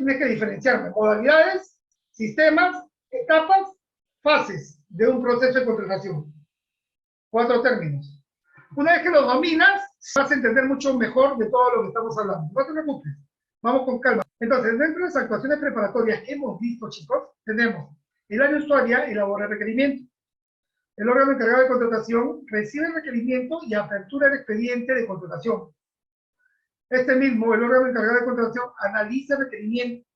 tienes que diferenciar modalidades, sistemas, etapas, fases de un proceso de contratación. 4 términos. Una vez que los dominas, vas a entender mucho mejor de todo lo que estamos hablando. No te preocupes, vamos con calma. Entonces, dentro de las actuaciones preparatorias que hemos visto, chicos, tenemos el área usuaria elabora el requerimiento. El órgano encargado de contratación recibe el requerimiento y apertura el expediente de contratación. Este mismo, el órgano encargado de contratación, analiza el requerimiento.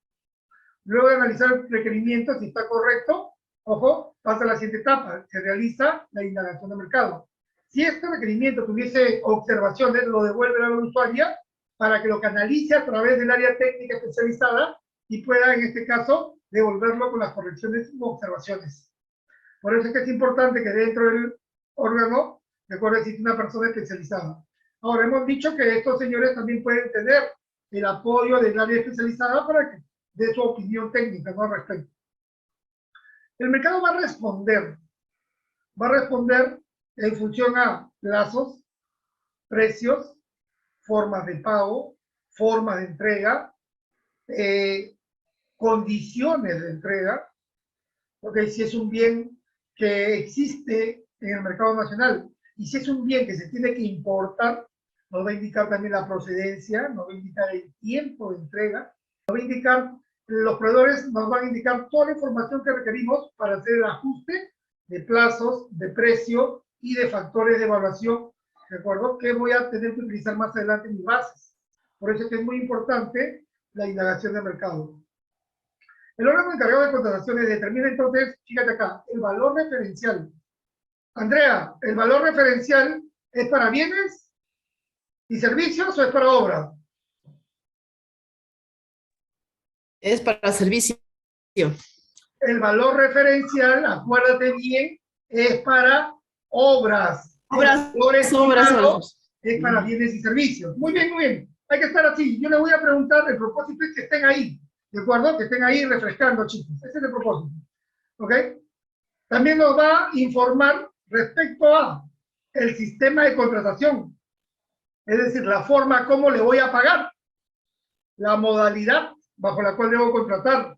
Luego de analizar el requerimiento, si está correcto, ojo, pasa a la siguiente etapa, se realiza la indagación de mercado. Si este requerimiento tuviese observaciones, lo devuelve a la usuaria para que lo canalice a través del área técnica especializada y pueda, en este caso, devolverlo con las correcciones u observaciones. Por eso es que es importante que dentro del órgano, recuerde, existe una persona especializada. Ahora, hemos dicho que estos señores también pueden tener el apoyo del área especializada para que dé su opinión técnica, ¿no?, al respecto. El mercado va a responder en función a plazos, precios, formas de pago, formas de entrega, condiciones de entrega, porque si es un bien que existe en el mercado nacional y si es un bien que se tiene que importar, nos va a indicar también la procedencia, nos va a indicar el tiempo de entrega, nos va a indicar, los proveedores nos van a indicar toda la información que requerimos para hacer el ajuste de plazos, de precio y de factores de evaluación, ¿de acuerdo?, que voy a tener que utilizar más adelante en mis bases. Por eso es que es muy importante la indagación de mercado. El órgano encargado de contrataciones determina entonces, fíjate acá, el valor referencial. Andrea, ¿el valor referencial es para bienes y servicios o es para obras? Es para servicio. El valor referencial, acuérdate bien, es para obras. Obras. Es para bienes y servicios. Muy bien, muy bien. Hay que estar así. Yo le voy a preguntar, el propósito es que estén ahí. ¿De acuerdo? Que estén ahí refrescando, chicos. Ese es el propósito. ¿Ok? También nos va a informar respecto a el sistema de contratación. Es decir, la forma como le voy a pagar. La modalidad bajo la cual debo contratar.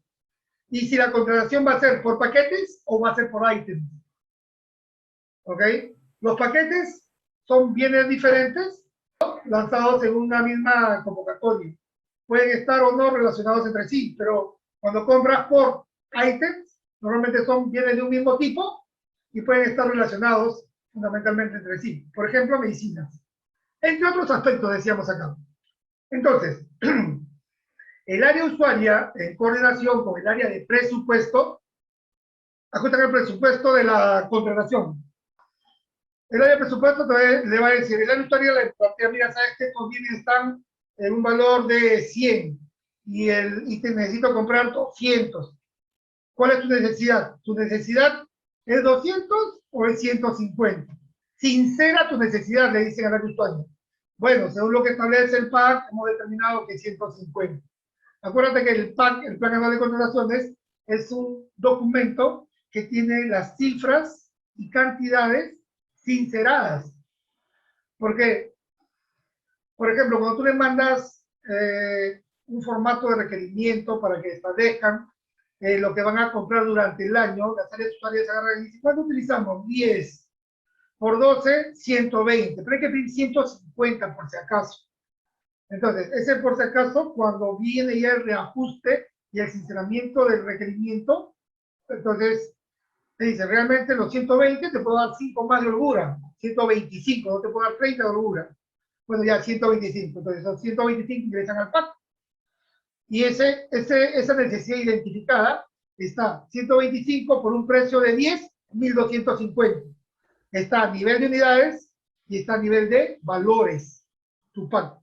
Y si la contratación va a ser por paquetes o va a ser por ítems. ¿Ok? Los paquetes son bienes diferentes, ¿no?, lanzados en una misma convocatoria. Pueden estar o no relacionados entre sí, pero cuando compras por ítems, normalmente son bienes de un mismo tipo y pueden estar relacionados fundamentalmente entre sí. Por ejemplo, medicinas. Entre otros aspectos, decíamos acá. Entonces, el área usuaria, en coordinación con el área de presupuesto, ajustan el presupuesto de la contratación. El área de presupuesto le va a decir, el área usuaria le plantea, mira, sabes que estos bienes están en un valor de 100 y te necesito comprar 200. ¿Cuál es tu necesidad? ¿Tu necesidad es 200 o es 150? Sincera tu necesidad, le dicen al área usuaria. Bueno, según lo que establece el PAC, hemos determinado que es 150. Acuérdate que el PAC, el Plan Anual de Contrataciones, es un documento que tiene las cifras y cantidades sinceradas. Porque, por ejemplo, cuando tú le mandas un formato de requerimiento para que establezcan lo que van a comprar durante el año, las áreas usuarias agarran y dicen, ¿cuánto utilizamos? 10. Por 12, 120. Pero hay que pedir 150 por si acaso. Entonces, ese por si acaso, cuando viene ya el reajuste y el sinceramiento del requerimiento, entonces te dice, realmente los 120 te puedo dar 5 más de holgura, 125, no te puedo dar 30 de holgura. Bueno, ya 125, entonces los 125 ingresan al PAC. Y esa necesidad identificada está 125 por un precio de 10, 1250. Está a nivel de unidades y está a nivel de valores, tu PAC.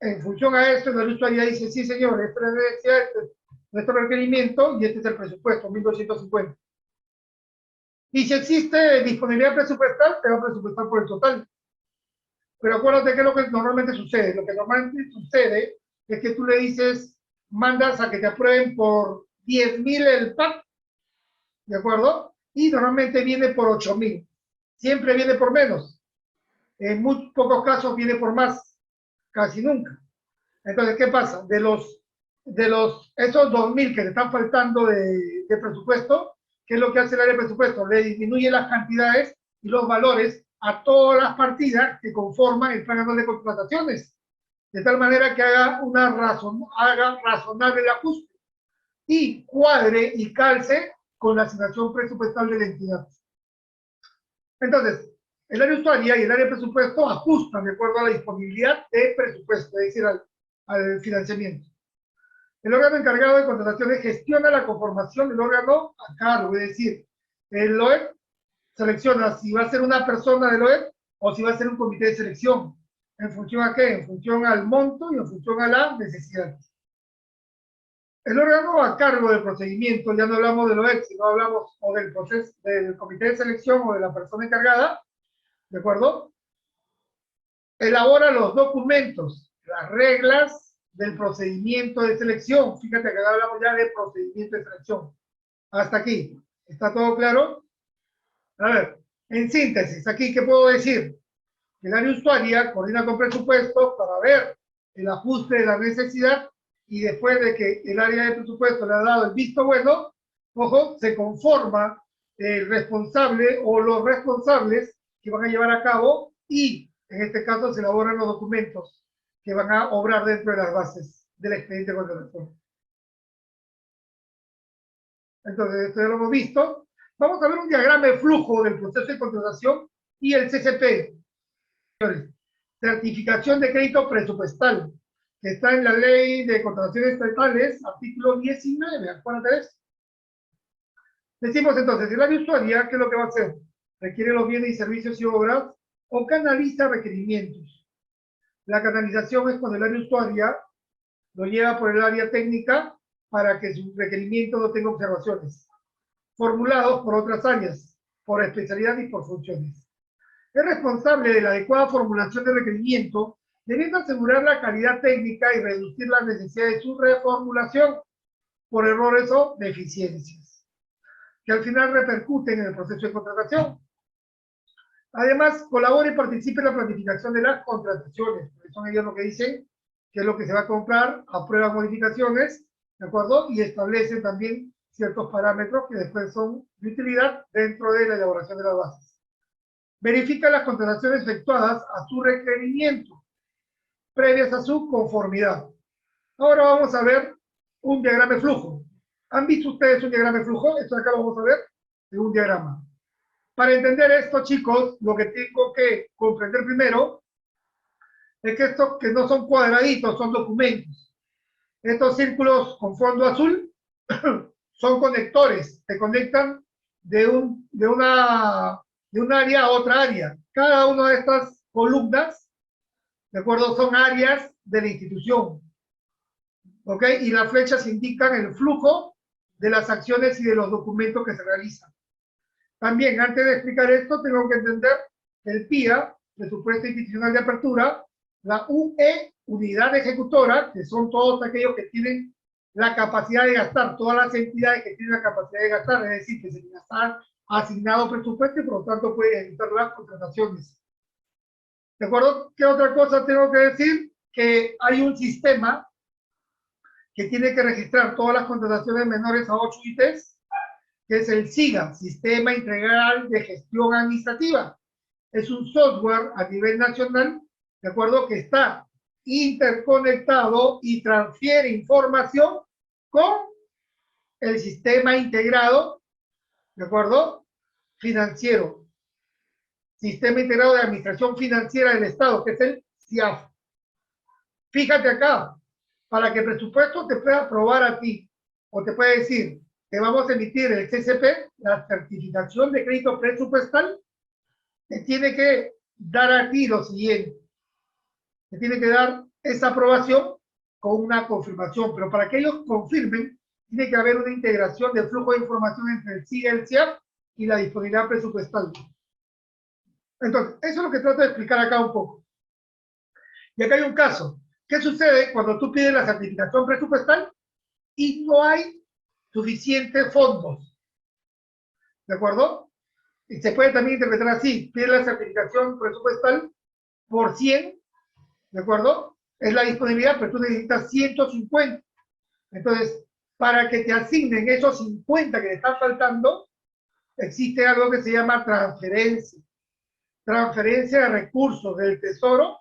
En función a esto, la usuaria dice, sí señor, este es nuestro requerimiento y este es el presupuesto, 1250. Y si existe disponibilidad presupuestal, te va a presupuestar por el total. Pero acuérdate que es lo que normalmente sucede. Lo que normalmente sucede es que tú le dices, mandas a que te aprueben por 10.000 el PAC, ¿de acuerdo? Y normalmente viene por 8.000. Siempre viene por menos. En muy pocos casos viene por más. Casi nunca. Entonces, ¿qué pasa? De los esos 2.000 que le están faltando de presupuesto, ¿qué es lo que hace el área de presupuesto? Le disminuye las cantidades y los valores a todas las partidas que conforman el plan anual de contrataciones, de tal manera que haga razonable el ajuste y cuadre y calce con la asignación presupuestal de la entidad. Entonces, el área usuaria y el área de presupuesto ajustan de acuerdo a la disponibilidad de presupuesto, es decir, al financiamiento. El órgano encargado de contrataciones gestiona la conformación del órgano a cargo, es decir, el OEP selecciona si va a ser una persona del OEP o si va a ser un comité de selección. ¿En función a qué? En función al monto y en función a la necesidad. El órgano a cargo del procedimiento, ya no hablamos del OEP, sino hablamos o del proceso, del comité de selección o de la persona encargada, ¿de acuerdo? Elabora los documentos, las reglas del procedimiento de selección. Fíjate que acá hablamos ya de procedimiento de selección. Hasta aquí. ¿Está todo claro? A ver, en síntesis, aquí, ¿qué puedo decir? El área usuaria coordina con presupuesto para ver el ajuste de la necesidad y después de que el área de presupuesto le ha dado el visto bueno, ojo, se conforma el responsable o los responsables que van a llevar a cabo y en este caso se elaboran los documentos que van a obrar dentro de las bases del expediente de contratación. Entonces, esto ya lo hemos visto. Vamos a ver un diagrama de flujo del proceso de contratación y el CCP. Certificación de crédito presupuestal, que está en la ley de contrataciones estatales, artículo 19, acuérdate de eso. Decimos entonces, el área usuaria, ¿qué es lo que va a hacer? Requiere los bienes y servicios y obras o canaliza requerimientos. La canalización es cuando el área usuaria lo lleva por el área técnica para que su requerimiento no tenga observaciones, formulados por otras áreas, por especialidad y por funciones. Es responsable de la adecuada formulación de requerimiento, debiendo asegurar la calidad técnica y reducir la necesidad de su reformulación por errores o deficiencias, que al final repercuten en el proceso de contratación. Además, colabora y participa en la planificación de las contrataciones, porque son ellos los que dicen qué es lo que se va a comprar, aprueban modificaciones, ¿de acuerdo? Y establecen también ciertos parámetros que después son de utilidad dentro de la elaboración de las bases. Verifica las contrataciones efectuadas a su requerimiento, previas a su conformidad. Ahora vamos a ver un diagrama de flujo. ¿Han visto ustedes un diagrama de flujo? Esto de acá lo vamos a ver en un diagrama. Para entender esto, chicos, lo que tengo que comprender primero es que estos que no son cuadraditos, son documentos. Estos círculos con fondo azul son conectores, se conectan de un área a otra área. Cada una de estas columnas, ¿de acuerdo? Son áreas de la institución. ¿Ok? Y las flechas indican el flujo de las acciones y de los documentos que se realizan. También, antes de explicar esto, tengo que entender el PIA, Presupuesto Institucional de Apertura, la UE, Unidad Ejecutora, que son todos aquellos que tienen la capacidad de gastar, todas las entidades que tienen la capacidad de gastar, es decir, que se les ha asignado presupuesto y por lo tanto puede evitar las contrataciones. ¿De acuerdo? ¿Qué otra cosa tengo que decir? Que hay un sistema que tiene que registrar todas las contrataciones menores a 8 ITs, que es el SIGA, Sistema Integral de Gestión Administrativa. Es un software a nivel nacional, ¿de acuerdo? Que está interconectado y transfiere información con el sistema integrado, ¿de acuerdo? Financiero. Sistema Integrado de Administración Financiera del Estado, que es el SIAF. Fíjate acá, para que el presupuesto te pueda aprobar a ti, o te puede decir, te vamos a emitir el CCP, la certificación de crédito presupuestal, te tiene que dar a ti lo siguiente. Te tiene que dar esa aprobación con una confirmación, pero para que ellos confirmen, tiene que haber una integración de flujo de información entre el SIGA, el SIAF y la disponibilidad presupuestal. Entonces, eso es lo que trato de explicar acá un poco. Y acá hay un caso. ¿Qué sucede cuando tú pides la certificación presupuestal y no hay suficientes fondos? ¿De acuerdo? Y se puede también interpretar así. Pides la certificación presupuestal por 100, ¿de acuerdo? Es la disponibilidad, pero tú necesitas 150. Entonces, para que te asignen esos 50 que te están faltando, existe algo que se llama transferencia. Transferencia de recursos del tesoro,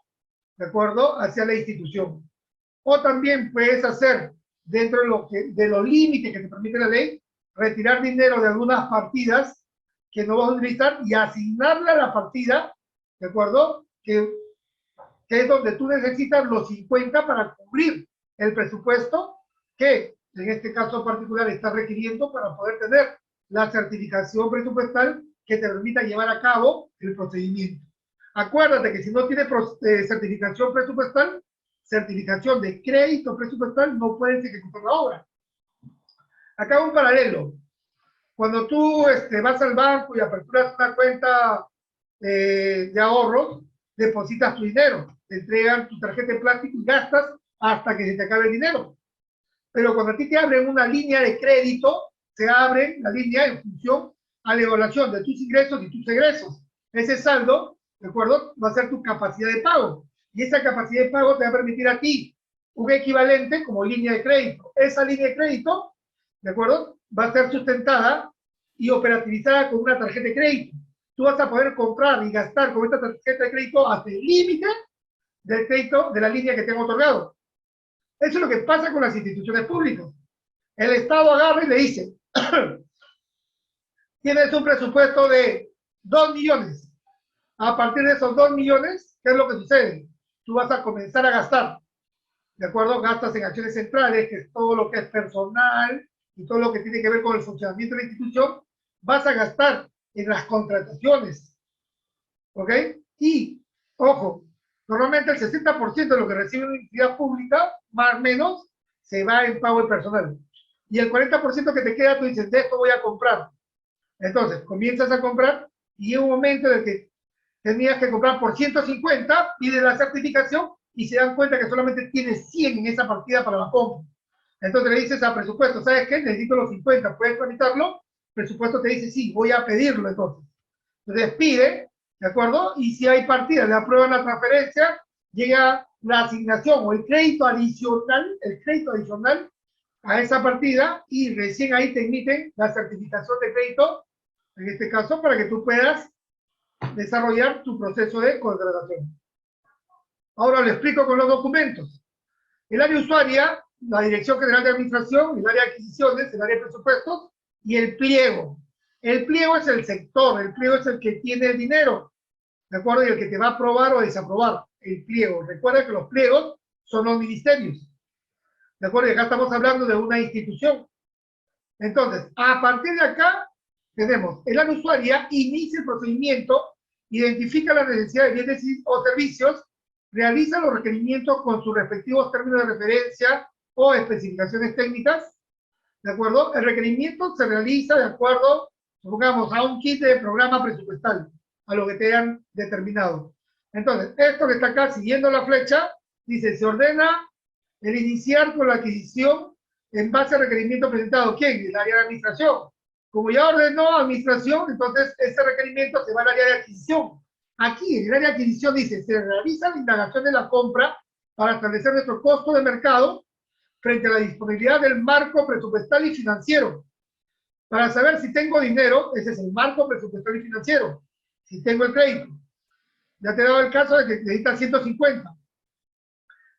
¿de acuerdo?, hacia la institución. O también puedes hacer, dentro de los límites que te permite la ley, retirar dinero de algunas partidas que no vas a utilizar y asignarle a la partida, ¿de acuerdo?, que es donde tú necesitas los 50 para cubrir el presupuesto que en este caso particular está requiriendo para poder tener la certificación presupuestal que te permita llevar a cabo el procedimiento. Acuérdate que si no tiene certificación presupuestal, certificación de crédito presupuestal, no puedes ejecutar la obra. Acá un paralelo. Cuando tú vas al banco y aperturas una cuenta de ahorros, depositas tu dinero, te entregan tu tarjeta de plástico y gastas hasta que se te acabe el dinero. Pero cuando a ti te abren una línea de crédito, se abre la línea en función a la evaluación de tus ingresos y tus egresos. Ese saldo, ¿de acuerdo?, va a ser tu capacidad de pago. Y esa capacidad de pago te va a permitir a ti un equivalente como línea de crédito. Esa línea de crédito, ¿de acuerdo?, va a ser sustentada y operativizada con una tarjeta de crédito. Tú vas a poder comprar y gastar con esta tarjeta de crédito hasta el límite del crédito de la línea que te han otorgado. Eso es lo que pasa con las instituciones públicas. El Estado agarra y le dice, tienes un presupuesto de 2 millones. A partir de esos 2 millones, ¿qué es lo que sucede? Tú vas a comenzar a gastar. ¿De acuerdo? Gastas en acciones centrales, que es todo lo que es personal y todo lo que tiene que ver con el funcionamiento de la institución. Vas a gastar en las contrataciones. ¿Ok? Y, ojo, normalmente el 60% de lo que recibe una entidad pública, más o menos, se va en pago de personal. Y el 40% que te queda, tú dices, de esto voy a comprar. Entonces, comienzas a comprar y en un momento en el que tenías que comprar por 150, pides la certificación y se dan cuenta que solamente tienes 100 en esa partida para la compra. Entonces le dices a presupuesto, ¿sabes qué? Necesito los 50, ¿puedes tramitarlo? Presupuesto te dice, sí, voy a pedirlo entonces. Entonces pide, ¿de acuerdo? Y si hay partidas, le aprueban la transferencia, llega la asignación o el crédito adicional a esa partida y recién ahí te emiten la certificación de crédito, en este caso, para que tú puedas desarrollar tu proceso de contratación. Ahora lo explico con los documentos. El área usuaria, la Dirección General de Administración, el área de adquisiciones, el área de presupuestos y el pliego. El pliego es el sector, el pliego es el que tiene el dinero, ¿de acuerdo? Y el que te va a aprobar o desaprobar el pliego. Recuerda que los pliegos son los ministerios, ¿de acuerdo? Y acá estamos hablando de una institución. Entonces, a partir de acá, tenemos el área usuaria, inicia el procedimiento, identifica la necesidad de bienes o servicios, realiza los requerimientos con sus respectivos términos de referencia o especificaciones técnicas, ¿de acuerdo? El requerimiento se realiza de acuerdo, supongamos, a un kit de programa presupuestal, a lo que te hayan determinado. Entonces, esto que está acá, siguiendo la flecha, dice, se ordena el iniciar con la adquisición en base al requerimiento presentado. ¿Quién? El área de administración. Como ya ordenó administración, entonces ese requerimiento se va al área de adquisición. Aquí, en el área de adquisición dice, se realiza la indagación de la compra para establecer nuestro costo de mercado frente a la disponibilidad del marco presupuestal y financiero. Para saber si tengo dinero, ese es el marco presupuestal y financiero. Si tengo el crédito. Ya te he dado el caso de que necesitas 150.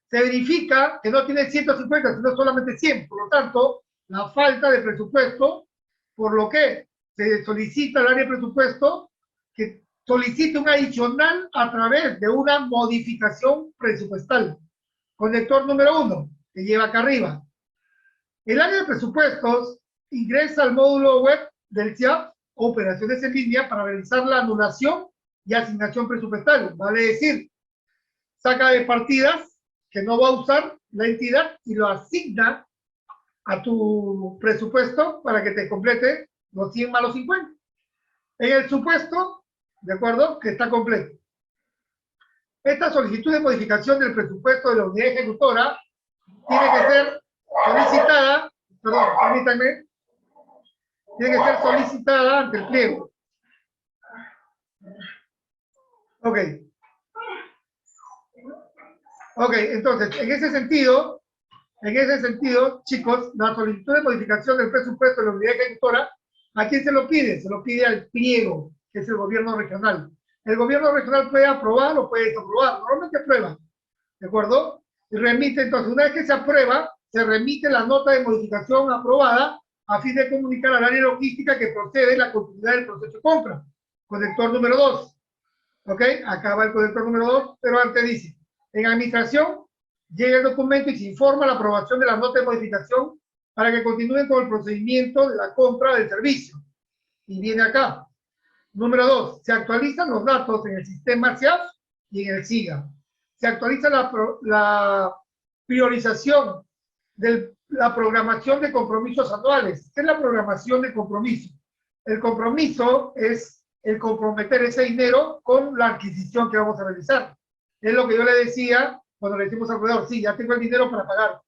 Se verifica que no tiene 150, sino solamente 100. Por lo tanto, la falta de presupuesto, por lo que se solicita al área de presupuesto que solicite un adicional a través de una modificación presupuestal. Conector número 1, que lleva acá arriba. El área de presupuestos ingresa al módulo web del CIAP, operaciones en línea, para realizar la anulación y asignación presupuestal. Vale decir, saca de partidas que no va a usar la entidad y lo asigna a tu presupuesto para que te complete los 100 más los 50. En el supuesto, ¿de acuerdo?, que está completo. Esta solicitud de modificación del presupuesto de la unidad ejecutora tiene que ser solicitada, perdón, permítanme, tiene que ser solicitada ante el pliego. Ok. Ok, entonces, en ese sentido, En ese sentido, chicos, la solicitud de modificación del presupuesto de la unidad ejecutora, ¿a quién se lo pide? Se lo pide al pliego, que es el gobierno regional. El gobierno regional puede aprobar o puede desaprobar. Normalmente aprueba, ¿de acuerdo? Y remite, entonces, una vez que se aprueba, se remite la nota de modificación aprobada a fin de comunicar al área logística que procede la continuidad del proceso de compra. Conector número 2. ¿Ok? Acá va el conector número 2, pero antes dice, en administración, llega el documento y se informa la aprobación de la nota de modificación para que continúen con el procedimiento de la compra del servicio. Y viene acá. Número 2, se actualizan los datos en el sistema SIAF y en el SIGA. Se actualiza la priorización de la programación de compromisos anuales. ¿Qué es la programación de compromiso? El compromiso es el comprometer ese dinero con la adquisición que vamos a realizar. Es lo que yo le decía cuando le decimos al proveedor, sí, ya tengo el dinero para pagar.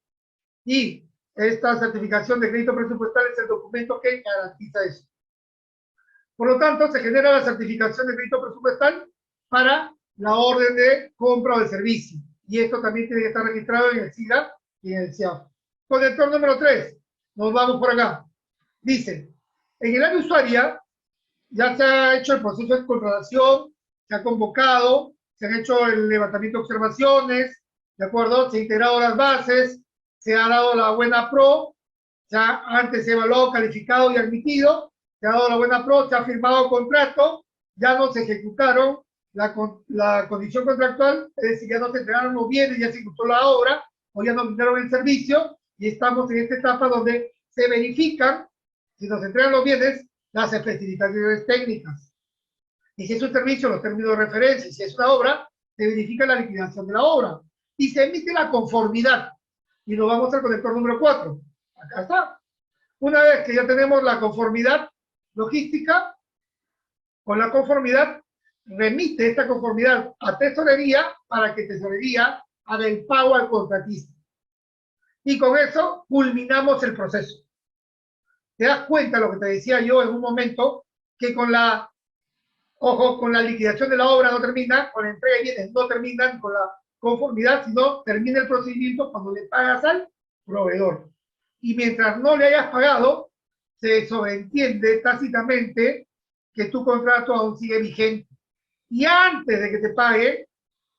Y esta certificación de crédito presupuestal es el documento que garantiza eso. Por lo tanto, se genera la certificación de crédito presupuestal para la orden de compra o de servicio. Y esto también tiene que estar registrado en el SIGA y en el SIAF. Conector número 3. Nos vamos por acá. Dice, en el área usuaria ya se ha hecho el proceso de contratación, se ha convocado, se han hecho el levantamiento de observaciones, ¿de acuerdo? Se han integrado las bases, se ha dado la buena pro, ya antes se ha evaluado, calificado y admitido, se ha dado la buena pro, se ha firmado contrato, ya no se ejecutaron la condición contractual, es decir, ya no se entregaron los bienes, ya se ejecutó la obra, o ya no brindaron el servicio, y estamos en esta etapa donde se verifican, si nos entregan los bienes, las especificaciones técnicas. Y si es un servicio, los términos de referencia, y si es una obra, se verifica la liquidación de la obra. Y se emite la conformidad. Y nos vamos al conector número 4. Acá está. Una vez que ya tenemos la conformidad logística, con la conformidad, remite esta conformidad a tesorería para que tesorería haga el pago al contratista. Y con eso culminamos el proceso. Te das cuenta lo que te decía yo en un momento, que con la, ojo, con la liquidación de la obra no termina, con la entrega de bienes no terminan, con la conformidad, sino termina el procedimiento cuando le pagas al proveedor. Y mientras no le hayas pagado, se sobreentiende tácitamente que tu contrato aún sigue vigente. Y antes de que te pague,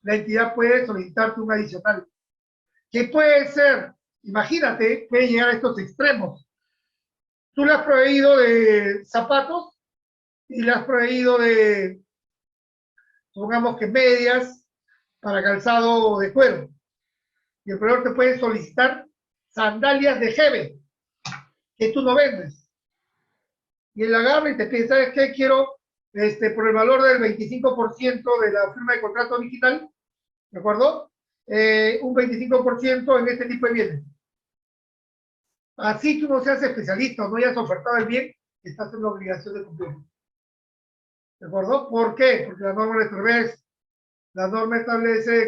la entidad puede solicitarte un adicional. Que puede ser, imagínate, puede llegar a estos extremos. Tú le has proveído de zapatos y le has proveído de, supongamos que medias para calzado de cuero. Y el proveedor te puede solicitar sandalias de Gebe, que tú no vendes. Y él agarra y te pide, ¿sabes qué? Quiero, por el valor del 25% de la firma de contrato original, ¿de acuerdo? Un 25% en este tipo de bienes. Así tú no seas especialista o no hayas ofertado el bien, estás en la obligación de cumplirlo. ¿De acuerdo? ¿Por qué? Porque la norma establece,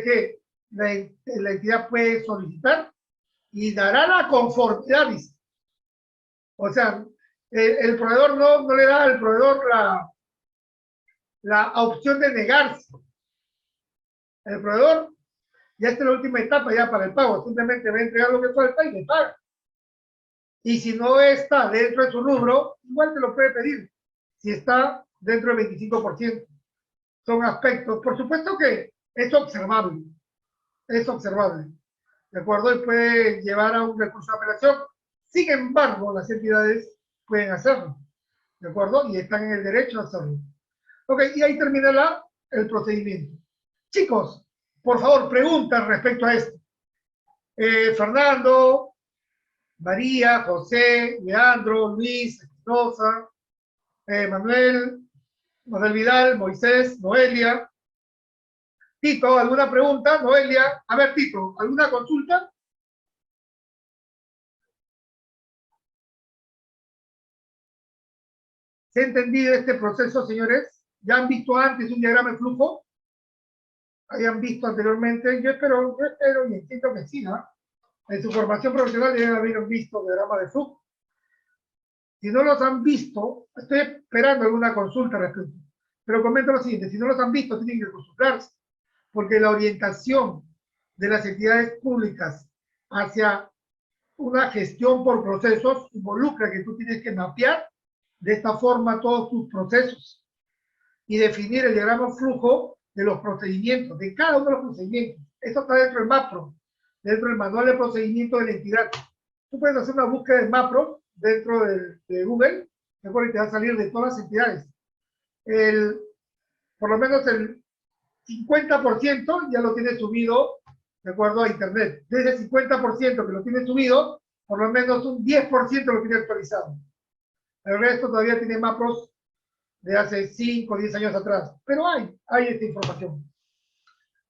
que la entidad puede solicitar y dará la conformidad. O sea, el proveedor no le da al proveedor la opción de negarse. El proveedor ya está en la última etapa ya para el pago, simplemente va a entregar lo que falta y le paga. Y si no está dentro de su rubro, igual te lo puede pedir, si está dentro del 25%. Son aspectos, por supuesto que es observable, ¿de acuerdo? Y puede llevar a un recurso de apelación. Sin embargo, las entidades pueden hacerlo, ¿de acuerdo? Y están en el derecho a hacerlo. Ok, y ahí termina el procedimiento. Chicos, por favor, preguntas respecto a esto. Fernando, María, José, Leandro, Luis, Espinosa, Manuel Vidal, Moisés, Noelia. Tito, ¿alguna pregunta? Noelia. A ver, Tito, ¿alguna consulta? ¿Se ha entendido este proceso, señores? ¿Ya han visto antes un diagrama de flujo? ¿Habían visto anteriormente? Yo espero y entiendo que sí, ¿no? En su formación profesional deben haber visto diagrama de flujo. Si no los han visto, estoy esperando alguna consulta al respecto. Pero comento lo siguiente, si no los han visto, tienen que consultarse, porque la orientación de las entidades públicas hacia una gestión por procesos, involucra que tú tienes que mapear de esta forma todos tus procesos y definir el diagrama flujo de los procedimientos, de cada uno de los procedimientos. Eso está dentro del MAPRO, dentro del manual de procedimiento de la entidad. Tú puedes hacer una búsqueda de MAPRO dentro de Google, ¿de acuerdo? Y te va a salir de todas las entidades. Por lo menos el 50% ya lo tiene subido, de acuerdo, a Internet. De ese 50% que lo tiene subido, por lo menos un 10% lo tiene actualizado. El resto todavía tiene MAPROS de hace 5 o 10 años atrás. Pero hay esta información.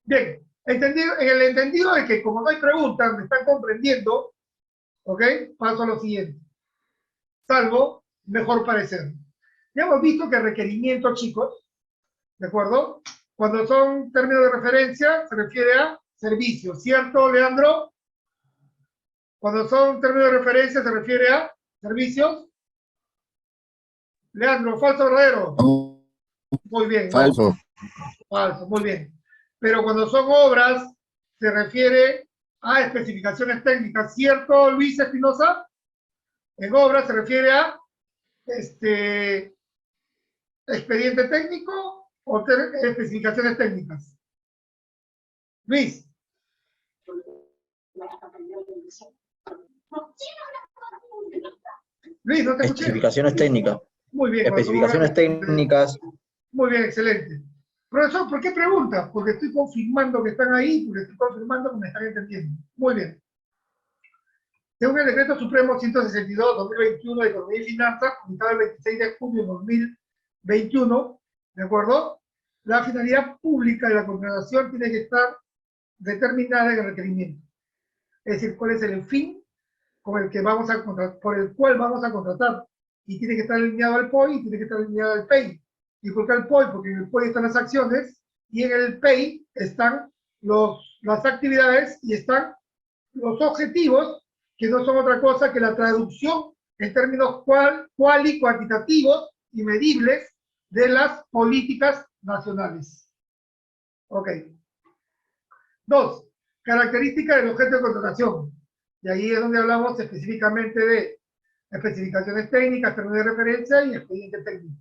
Bien, en el entendido de que como no hay preguntas, me están comprendiendo, ¿ok? Paso a lo siguiente. Salvo mejor parecer. Ya hemos visto que requerimiento, chicos, ¿de acuerdo? Cuando son términos de referencia, se refiere a servicios, ¿cierto, Leandro? Cuando son términos de referencia, se refiere a servicios. Leandro, ¿falso o verdadero? Muy bien. Falso. No. Falso, muy bien. Pero cuando son obras, se refiere a especificaciones técnicas, ¿cierto, Luis Espinosa? En obras se refiere a expediente técnico o especificaciones técnicas. Luis. Luis, no te escuché. Especificaciones técnicas. Muy bien. Especificaciones técnicas. Muy bien, excelente. Profesor, ¿por qué pregunta? Porque estoy confirmando que están ahí, porque estoy confirmando que me están entendiendo. Muy bien. Según el Decreto Supremo 162-2021 de Economía y Finanzas, publicado el 26 de junio de 2021, ¿de acuerdo? La finalidad pública de la contratación tiene que estar determinada en el requerimiento. Es decir, cuál es el fin con el que por el cual vamos a contratar. Y tiene que estar alineado al POI y tiene que estar alineado al PEI. ¿Y por qué al POI? Porque en el POI están las acciones y en el PEI están las actividades y están los objetivos, que no son otra cosa que la traducción en términos cuantitativos y medibles de las políticas nacionales. Ok. 2. Características del objeto de contratación. Y ahí es donde hablamos específicamente de especificaciones técnicas, términos de referencia y expediente técnico.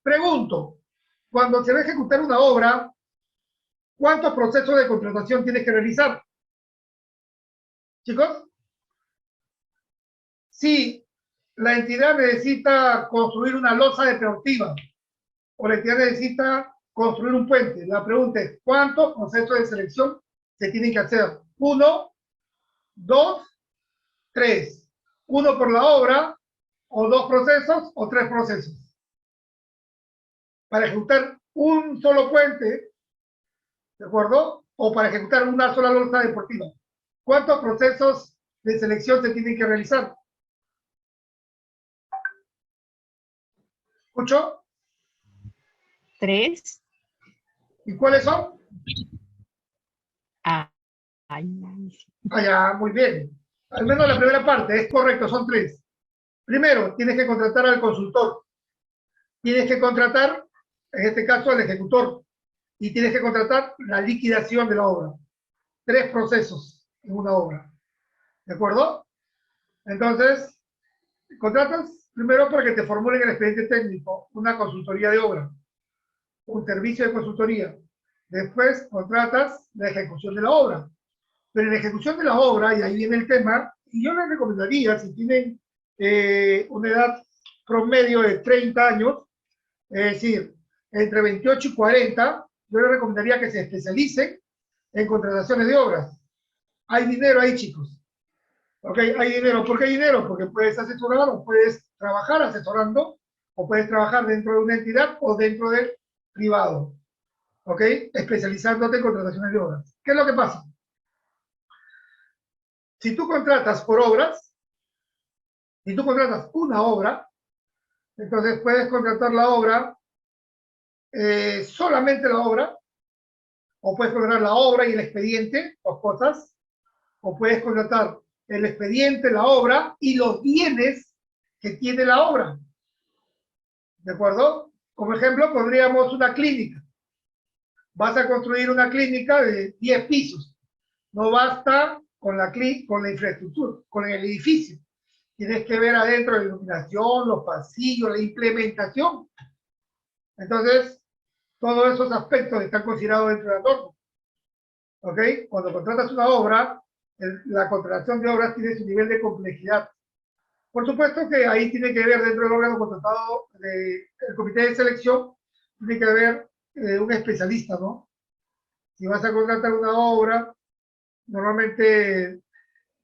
Pregunto, cuando se va a ejecutar una obra, ¿cuántos procesos de contratación tienes que realizar? Chicos, si la entidad necesita construir una losa deportiva o la entidad necesita construir un puente, la pregunta es, ¿cuántos procesos de selección se tienen que hacer? 1, 2, 3. 1 por la obra, o 2 procesos, o 3 procesos. Para ejecutar un solo puente, ¿de acuerdo? O para ejecutar una sola losa deportiva. ¿Cuántos procesos de selección se tienen que realizar? ¿Escucho? 3. ¿Y cuáles son? Ay. Ah, ya, muy bien. Al menos la primera parte, es correcto, son 3. Primero, tienes que contratar al consultor. Tienes que contratar, en este caso, al ejecutor. Y tienes que contratar la liquidación de la obra. 3 procesos en una obra. ¿De acuerdo? Entonces, contratas primero para que te formulen el expediente técnico, una consultoría de obra, un servicio de consultoría. Después contratas la ejecución de la obra. Pero en la ejecución de la obra, y ahí viene el tema, y yo les recomendaría, si tienen una edad promedio de 30 años, es decir, entre 28 y 40, yo les recomendaría que se especialicen en contrataciones de obras. Hay dinero ahí, chicos. ¿Ok? Hay dinero. ¿Por qué hay dinero? Porque puedes asesorar o puedes trabajar asesorando o puedes trabajar dentro de una entidad o dentro del privado. ¿Ok? Especializándote en contrataciones de obras. ¿Qué es lo que pasa? Si tú contratas por obras, si tú contratas una obra, entonces puedes contratar la obra, solamente la obra, o puedes contratar la obra y el expediente, 2 cosas, o puedes contratar el expediente, la obra y los bienes que tiene la obra. ¿De acuerdo? Como ejemplo, pondríamos una clínica. Vas a construir una clínica de 10 pisos. No basta con la infraestructura, con el edificio. Tienes que ver adentro la iluminación, los pasillos, la implementación. Entonces, todos esos aspectos están considerados dentro de la norma. ¿Ok? Cuando contratas una obra, la contratación de obras tiene su nivel de complejidad. Por supuesto que ahí tiene que ver dentro del órgano contratado del comité de selección, tiene que haber un especialista, ¿no? Si vas a contratar una obra, normalmente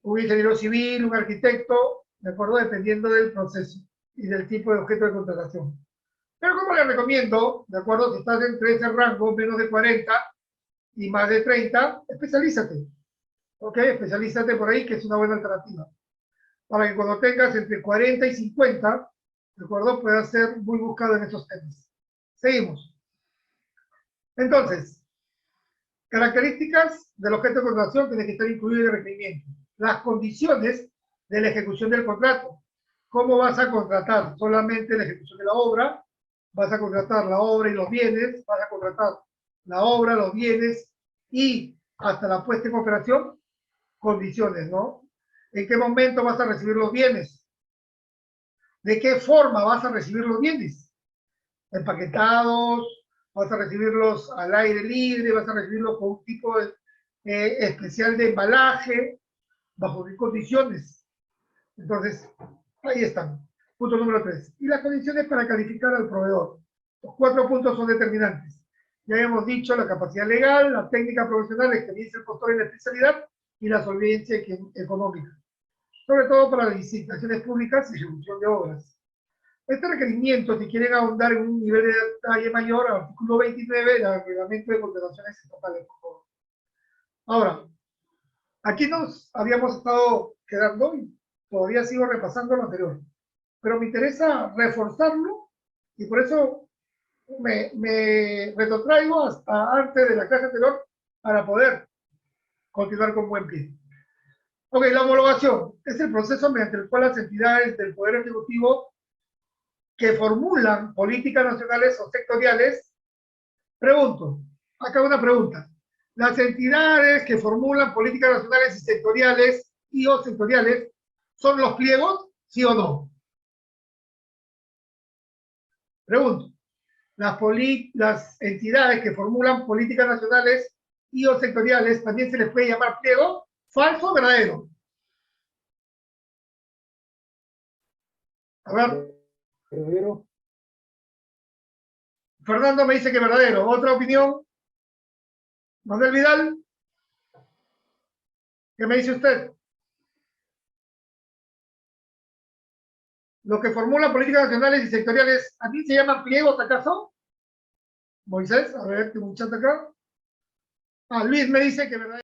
un ingeniero civil, un arquitecto, ¿de acuerdo? Dependiendo del proceso y del tipo de objeto de contratación. Pero como les recomiendo, ¿de acuerdo? Si estás entre ese rango, menos de 40 y más de 30, especialízate. ¿Ok? Especialízate por ahí, que es una buena alternativa. Para que cuando tengas entre 40 y 50, ¿de acuerdo? Puedas ser muy buscado en estos temas. Seguimos. Entonces, características del objeto de contratación tienen que estar incluidas en el requerimiento. Las condiciones de la ejecución del contrato. ¿Cómo vas a contratar? Solamente la ejecución de la obra, vas a contratar la obra y los bienes, vas a contratar la obra, los bienes y hasta la puesta en operación, condiciones, ¿no? ¿En qué momento vas a recibir los bienes? ¿De qué forma vas a recibir los bienes? Empaquetados, vas a recibirlos al aire libre, vas a recibirlos con un tipo especial de embalaje, bajo qué condiciones. Entonces, ahí están. Punto número 3. Y las condiciones para calificar al proveedor. Los 4 puntos son determinantes. Ya hemos dicho la capacidad legal, la técnica profesional, la experiencia del postor en la especialidad y la solvencia económica. Sobre todo para las licitaciones públicas y ejecución de obras. Este requerimiento, si quieren ahondar en un nivel de detalle mayor, al artículo 29 del Reglamento de Contrataciones Estatales, por favor. Ahora, aquí nos habíamos estado quedando y todavía sigo repasando lo anterior, pero me interesa reforzarlo y por eso me retrotraigo hasta antes de la clase anterior para poder continuar con buen pie. Ok, la homologación es el proceso mediante el cual las entidades del Poder Ejecutivo que formulan políticas nacionales o sectoriales, pregunto, acá una pregunta, las entidades que formulan políticas nacionales y sectoriales o sectoriales, ¿son los pliegos, sí o no? Pregunto, las entidades que formulan políticas nacionales o sectoriales, ¿también se les puede llamar pliego? ¿Falso o verdadero? A ver. Verdadero. Fernando me dice que verdadero. ¿Otra opinión? Manuel Vidal. ¿Qué me dice usted? Lo que formulan políticas nacionales y sectoriales, ¿a ti se llaman pliegos acaso? Moisés, a ver, tengo un chat acá. Ah, Luis me dice que verdadero.